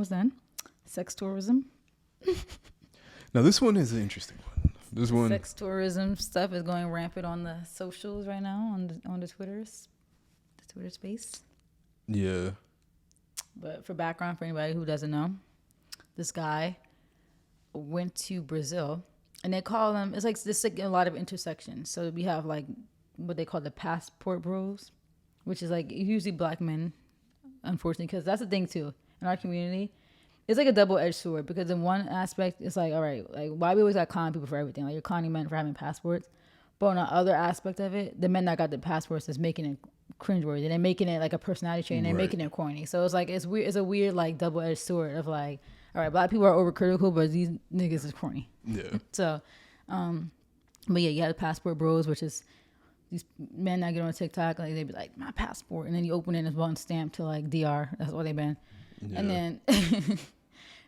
was then. Sex tourism. Now this one is an interesting one. This one, sex tourism stuff is going rampant on the socials right now on the Twitter space. yeah. But for background, for anybody who doesn't know, this guy went to Brazil, and they call them. It's like this like a lot of intersections. So we have like what they call the passport bros, which is like usually black men, unfortunately, because that's the thing too in our community. It's like a double-edged sword because in one aspect, it's like, all right, like why we always got conning people for everything? Like you're conning men for having passports. But on the other aspect of it, the men that got the passports is making it cringeworthy. They're making it like a personality trait and they're making it corny. So it's like, it's weird. It's a weird like double-edged sword of like, all right, black people are overcritical, but these niggas is corny. Yeah. So, but yeah, you have the passport bros, which is these men that get on TikTok, like they be like, my passport. And then you open it and it's one stamp to like DR. That's what they've been. Yeah. And then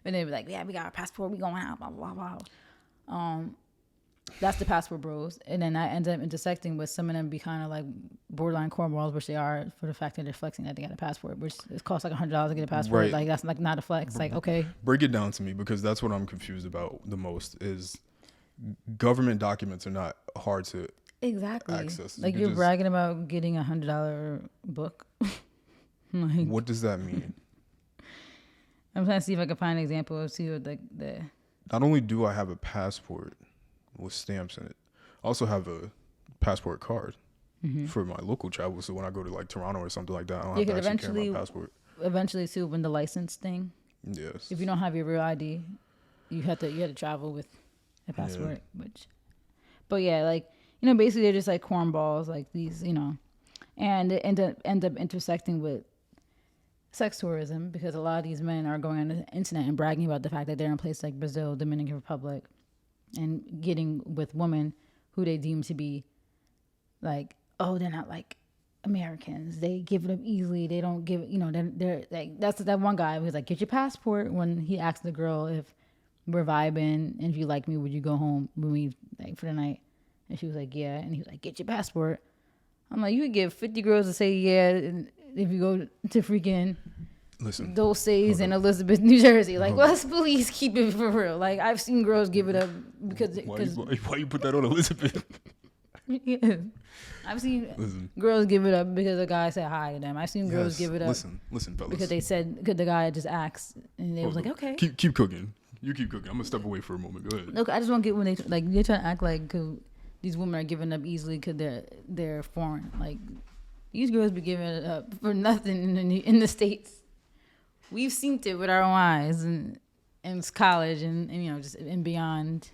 and they be like, yeah, we got our passport, we going out, blah, blah, blah. That's the passport bros. And then that ends up intersecting with some of them be kind of like borderline cornballs, which they are for the fact that they're flexing that they got a passport, which it costs like $100 to get a passport. Right. Like that's like not a flex. Like, okay. Break it down to me because that's what I'm confused about the most is government documents are not hard to access. Like you're bragging about getting $100 book. Like, what does that mean? I'm trying to see if I can find an example of see what the. Not only do I have a passport with stamps in it, I also have a passport card for my local travel. So when I go to like Toronto or something like that, I don't have to actually carry my passport. Eventually, too, when the license thing. Yes. If you don't have your real ID, you had to travel with a passport. Yeah. But yeah, like basically they're just like cornballs, like these, and it end up intersecting with sex tourism because a lot of these men are going on the internet and bragging about the fact that they're in places like Brazil, Dominican Republic, and getting with women who they deem to be like, oh, they're not like Americans. They give it up easily. They don't give it, they're like, that's that one guy who's like, get your passport when he asked the girl if we're vibing and if you like me, would you go home with me like for the night? And she was like, yeah. And he was like, get your passport. I'm like, you could get 50 girls to say yeah if you go to freaking Dulce's in Elizabeth, New Jersey. Like, let's please keep it for real. Like, I've seen girls give it up because... Why you put that on Elizabeth? Yeah. I've seen girls give it up because a guy said hi to them. I've seen girls give it up listen, fellas. Because the guy just asked and they was like, okay. Keep cooking. You keep cooking. I'm going to step away for a moment. Go ahead. Look, I just don't get when they try to act like these women are giving up easily because they're foreign. Like, these girls be giving it up for nothing in the States. We've seen it with our own eyes and college and just and beyond,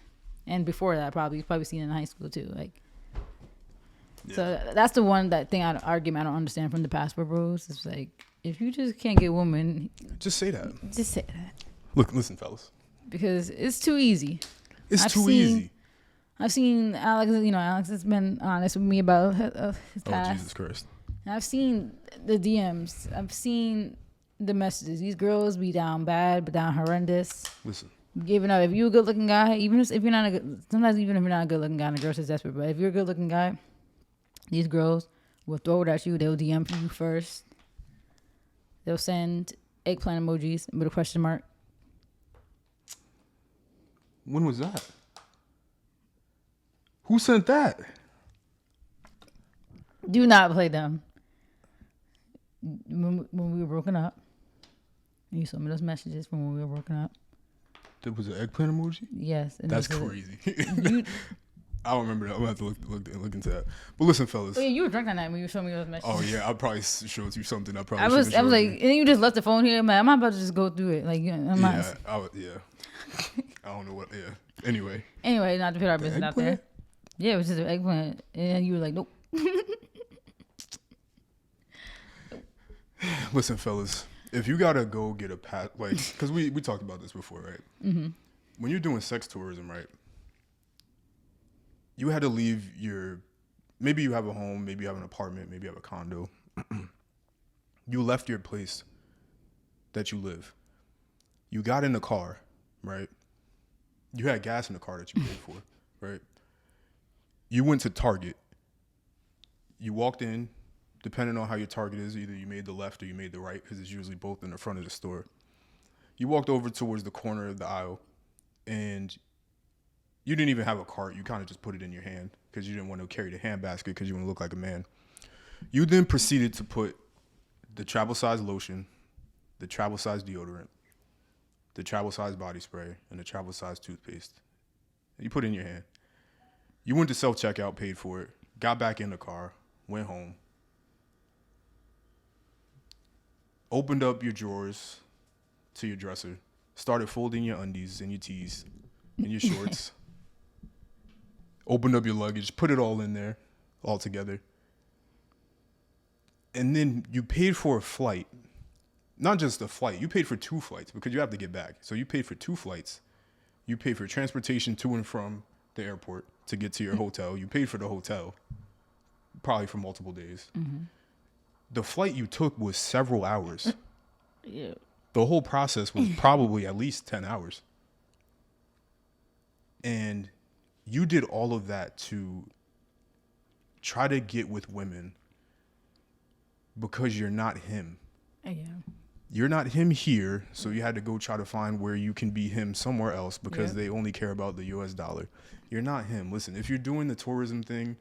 and before that probably seen it in high school too. Like, yeah. So that's the one argument I don't understand from the passport bros. It's like, if you just can't get women, just say that. Just say that. Look, listen, fellas. Because it's too easy. It's too easy. I've seen Alex. Alex has been honest with me about his past. Oh, Jesus Christ. And I've seen the DMs. I've seen the messages. These girls be down bad, but down horrendous. Listen. Giving up. If you're a good looking guy, even if you're not a good, sometimes even if you're not a good looking guy and the girl's just desperate, but if you're a good looking guy, these girls will throw it at you. They'll DM you first. They'll send eggplant emojis with a question mark. When was that? Who sent that? Do not play them. When we were broken up, you sent me those messages from when we were broken up. There was an eggplant emoji? Yes. That's crazy. I don't remember that. I'm going to have to look into that. But listen, fellas. Oh, yeah, you were drunk that night when you showed me those messages. Oh, yeah. I probably showed you something. I was like, and then you just left the phone here. I'm like, I'm not about to just go through it. Like, I'm not. Yeah. I don't know what. Yeah. Anyway, not to put our business out there. Yeah, it was just an eggplant. And you were like, nope. Listen, fellas, if you gotta go get a because we talked about this before, right? Mm-hmm. When you're doing sex tourism, right? You had to leave maybe you have a home, maybe you have an apartment, maybe you have a condo. You left your place that you live. You got in the car, right? You had gas in the car that you paid for, right? You went to Target. You walked in. Depending on how your Target is, either you made the left or you made the right, because it's usually both in the front of the store. You walked over towards the corner of the aisle, and you didn't even have a cart. You kind of just put it in your hand because you didn't want to carry the hand basket because you want to look like a man. You then proceeded to put the travel size lotion, the travel size deodorant, the travel size body spray, and the travel size toothpaste. And you put it in your hand. You went to self-checkout, paid for it, got back in the car, went home, opened up your drawers to your dresser, started folding your undies and your tees and your shorts, opened up your luggage, put it all in there, all together. And then you paid for a flight. Not just a flight. You paid for 2 flights because you have to get back. So you paid for 2 flights. You paid for transportation to and from the airport to get to your hotel. You paid for the hotel, probably for multiple days. Mm-hmm. The flight you took was several hours. Yeah. The whole process was probably at least 10 hours. And you did all of that to try to get with women because you're not him. Yeah. You're not him here, so you had to go try to find where you can be him somewhere else because they only care about the US dollar. You're not him. Listen, if you're doing the tourism thing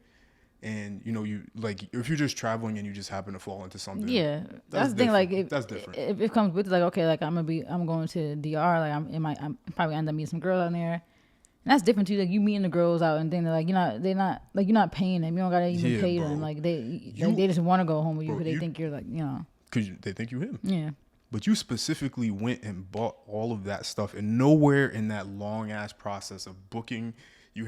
and, you know, you like, if you're just traveling and you just happen to fall into something. Yeah. That's the thing. Like, that's different. If it comes with, like, okay, like, I'm going to DR, like, I'm probably end up meeting some girl out there. And that's different too. Like, you meeting the girls out and things like you're not paying them. You don't gotta even pay them. Like they just want to go home with you because they think you're like, you know. Because they think you him. Yeah. But you specifically went and bought all of that stuff, and nowhere in that long ass process of booking, you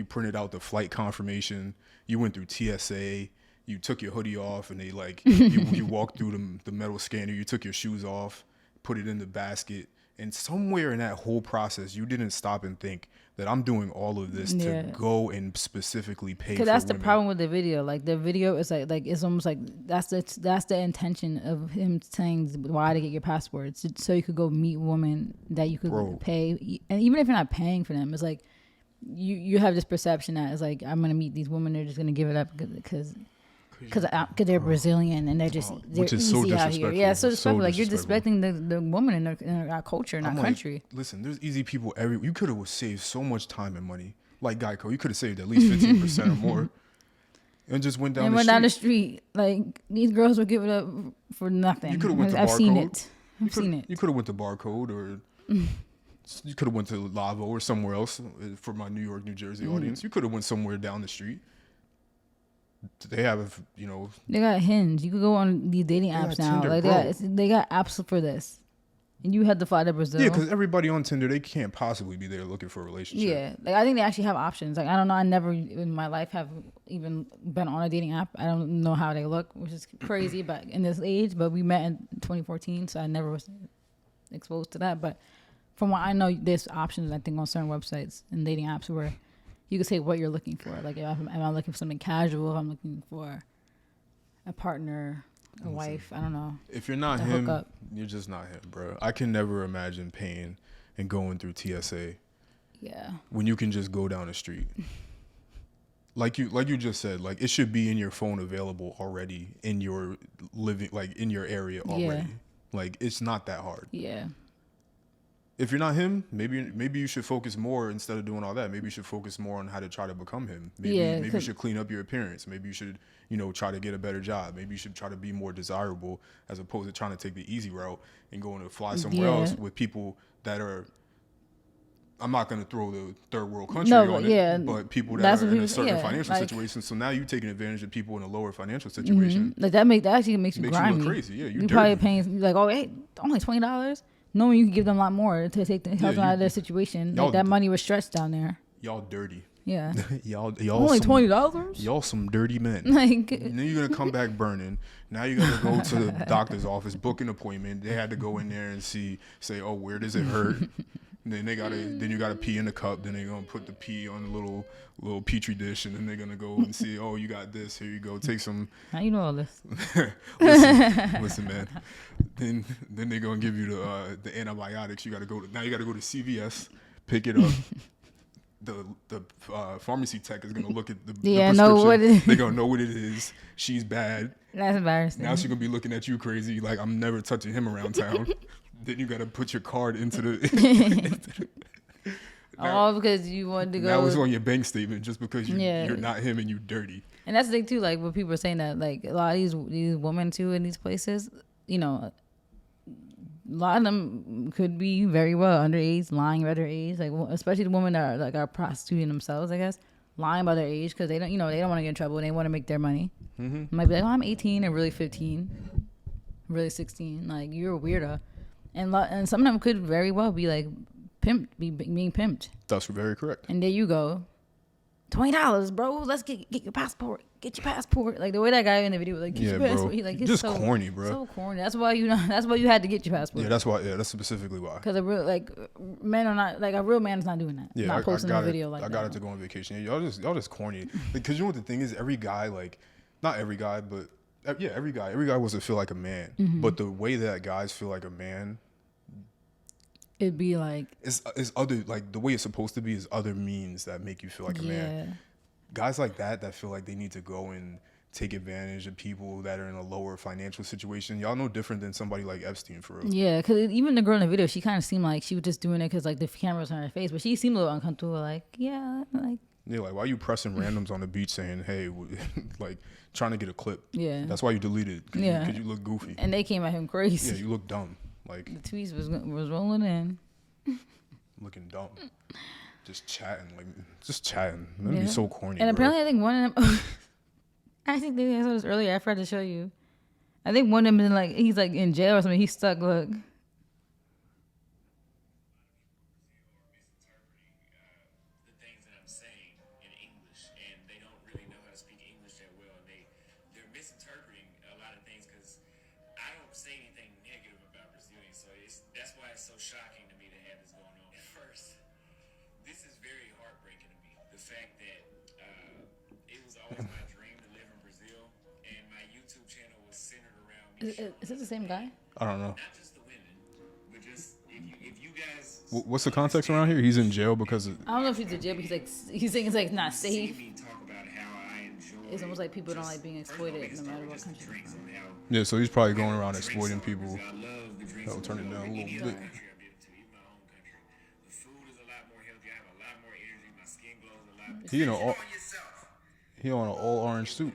printed out the flight confirmation. You went through TSA. You took your hoodie off, and they like you walked through the metal scanner. You took your shoes off, put it in the basket. And somewhere in that whole process, you didn't stop and think that I'm doing all of this to go and specifically pay for women. Because that's the problem with the video. Like, the video is like it's almost like that's the intention of him saying why to get your passports, so you could go meet women that you could pay. And even if you're not paying for them, it's like you have this perception that it's like, I'm going to meet these women, they're just going to give it up because they're Brazilian and they're which is easy so out here. Yeah, so disrespectful. Like, you're disrespecting the woman in our culture, in our country. Listen, there's easy people everywhere. You could have saved so much time and money. Like Geico, you could have saved at least 15% or more, and just went down the street. Like, these girls would give it up for nothing. You could have went to Barcode. I've seen it. You could have went to Barcode, or you could have went to Lavo or somewhere else. For my New York, New Jersey audience, you could have went somewhere down the street. They have, you know. They got Hinge. You could go on these dating apps now. Tinder, like they got apps for this, and you had to fly to Brazil. Yeah, because everybody on Tinder, they can't possibly be there looking for a relationship. Yeah, like, I think they actually have options. Like, I don't know. I never in my life have even been on a dating app. I don't know how they look, which is crazy. But in this age, but we met in 2014, so I never was exposed to that. But from what I know, there's options, I think, on certain websites and dating apps where you can say what you're looking for. Like, am I looking for something casual? If I'm looking for a partner, a wife, I don't know. If you're not him, you're just not him, bro. I can never imagine paying and going through TSA. Yeah. When you can just go down the street. Like you just said, like, it should be in your phone available already in your living, like, in your area already. Yeah. Like, it's not that hard. Yeah. If you're not him, maybe you should focus more instead of doing all that. Maybe you should focus more on how to try to become him. Maybe you should clean up your appearance. Maybe you should, you know, try to get a better job. Maybe you should try to be more desirable as opposed to trying to take the easy route and going to fly somewhere else with people that are, I'm not going to throw the third world country on it, but people that are in a certain financial situation. So now you're taking advantage of people in a lower financial situation. Mm-hmm. Like, that actually makes you grimy. You look crazy. Yeah, you're probably paying, like, oh, hey, only $20. Knowing you can give them a lot more to take help them out of their situation. Like, that money was stretched down there. Y'all dirty. Yeah. y'all only $20? Y'all some dirty men. Like, and then you're gonna come back burning. Now you gotta go to the doctor's office, book an appointment. They had to go in there and say, oh, where does it hurt? And then you gotta pee in the cup. Then they're gonna put the pee on the little petri dish, and then they're gonna go and see, oh, you got this. Here you go. Take some. How you know all this? listen, man. Then they're gonna give you the antibiotics. You gotta go to CVS, pick it up. The pharmacy tech is gonna look at the prescription. They're gonna know what it is. She's bad. That's embarrassing. Now she's gonna be looking at you crazy, like, I'm never touching him around town. Then you gotta put your card into the. All because you wanted to go. Now it's on your bank statement just because you're not him and you dirty. And that's the thing too. Like when people are saying that, like a lot of these women too in these places, you know, a lot of them could be very well underage, lying about their age. Like especially the women that are like are prostituting themselves, I guess, lying about their age because they don't, you know, they don't want to get in trouble. They want to make their money. Mm-hmm. Might be like, oh, I'm 18 and really 15, really 16. Like you're a weirdo, and some of them could very well be like being pimped. That's very correct. And there you go, $20, bro. Let's get your passport. Get your passport. Like the way that guy in the video was like, get your passport. He like, it's just so corny, bro. So corny. That's why you had to get your passport. Yeah, that's why. Yeah, that's specifically why. Because a real men are not like a real man is not doing that. Yeah, not posting a video like that. I got it to go on vacation. Yeah, y'all just corny. Because you know what the thing is, every guy like, not every guy, but yeah, every guy wants to feel like a man. Mm-hmm. But the way that guys feel like a man. It'd be like it's other like the way it's supposed to be is other means that make you feel like a man. Guys like that feel like they need to go and take advantage of people that are in a lower financial situation. Y'all no different than somebody like Epstein for real. Yeah, because even the girl in the video, she kind of seemed like she was just doing it because like the camera was on her face, but she seemed a little uncomfortable. Like like why are you pressing randoms on the beach saying hey, like trying to get a clip? Yeah, that's why you deleted. Because you look goofy. And they came at him crazy. Yeah, you look dumb. Like the tweets was rolling in. Looking dumb. Just chatting. That'd be so corny. And apparently I think one of them I think they saw this earlier, I forgot to show you. I think one of them is like he's like in jail or something. He's stuck, look. Is it the same guy? I don't know. What's the context around here? He's in jail because I don't know if he's in jail because he's saying it's like not safe. It's almost like people don't like being exploited no matter what country. Yeah, so he's probably going around exploiting people. That'll turn it down a little bit. He on an all orange suit.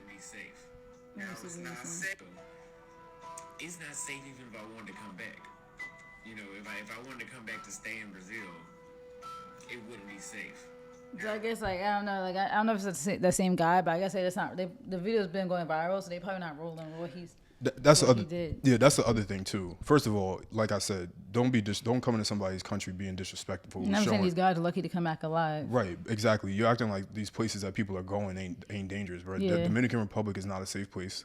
It's not safe even if I wanted to come back. You know, if I wanted to come back to stay in Brazil, it wouldn't be safe. So I guess I don't know, I don't know if it's the same guy, but I guess that's not. The video's been going viral, so they probably not rolling with what he's. That's the other. Yeah, that's the other thing too. First of all, like I said, don't come into somebody's country being disrespectful. And I'm saying these guys are lucky to come back alive. Right, exactly. You're acting like these places that people are going ain't dangerous, bro. Yeah. The Dominican Republic is not a safe place.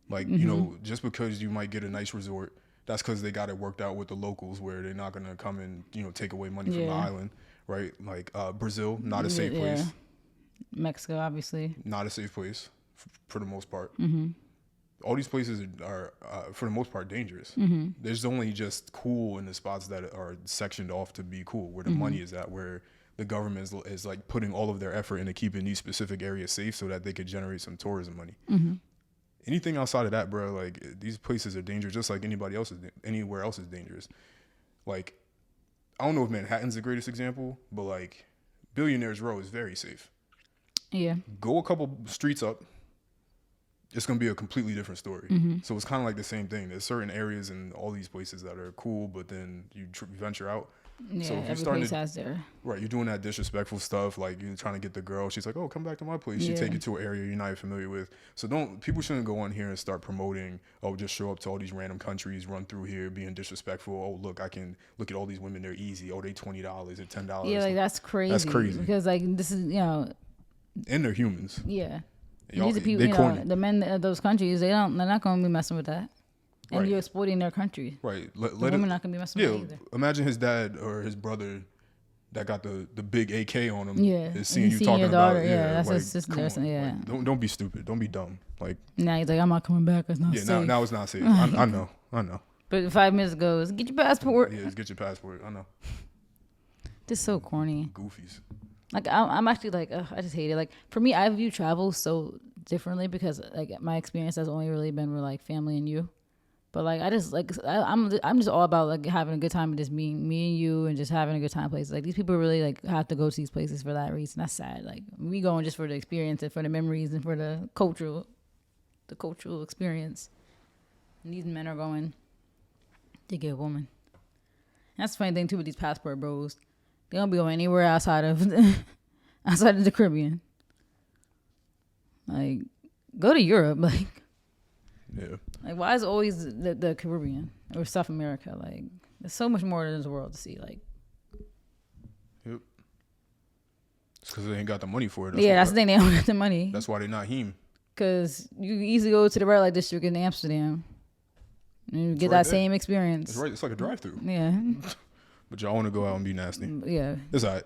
Like, you know, just because you might get a nice resort, that's because they got it worked out with the locals where they're not going to come and, you know, take away money from the island, right? Like Brazil, not a safe place. Mexico, obviously. Not a safe place for the most part. Mm-hmm. All these places are for the most part, dangerous. Mm-hmm. There's only just cool in the spots that are sectioned off to be cool, where the money is at, where the government is like putting all of their effort into keeping these specific areas safe so that they could generate some tourism money. Mm-hmm. Anything outside of that, bro, like these places are dangerous, just like anywhere else is dangerous. Like, I don't know if Manhattan's the greatest example, but like Billionaires Row is very safe. Yeah. Go a couple streets up, it's gonna be a completely different story. Mm-hmm. So it's kind of like the same thing. There's certain areas in all these places that are cool, but then you venture out. Yeah, so if every place has their... Right, you're doing that disrespectful stuff, like you're trying to get the girl. She's like, oh, come back to my place. She take you to an area you're not familiar with. So people shouldn't go on here and start promoting, oh, just show up to all these random countries, run through here, being disrespectful. Oh, look, I can look at all these women, they're easy. Oh, they $20 or $10. Yeah, like that's crazy. That's crazy. Because like this is, you know... And they're humans. Yeah. These are people, you know, the men of those countries, they're not going to be messing with that. And you're exploiting their country. Right. The women not gonna be messing with it either. Imagine his dad or his brother that got the big AK on him. Yeah. Is seeing you talking your daughter, about that's like, his sister. Yeah. Like, don't be stupid. Don't be dumb. Like now he's like, I'm not coming back. It's not safe. Now it's not safe. I know. But 5 minutes ago, it's get your passport. Yeah, it's get your passport. I know. This is so corny. Goofies. Like I'm actually like, I just hate it. Like for me, I view travel so differently because like my experience has only really been with like family and you. But like I'm just all about like having a good time and just being me and you and just having a good time places. Like these people really like have to go to these places for that reason. That's sad. Like we going just for the experience and for the memories and for the cultural experience. And these men are going to get a woman. That's the funny thing too with these passport bros. They don't be going anywhere outside of the Caribbean. Like go to Europe, like. Yeah. Like, why is it always the Caribbean or South America? Like, there's so much more in this world to see. Like, yep. It's because they ain't got the money for it. That's the thing. They don't got the money. That's why they not him. Because you can easily go to the red light district in Amsterdam and you get that same experience. It's right. It's like a drive-through. Yeah. But y'all want to go out and be nasty. Yeah. It's all right.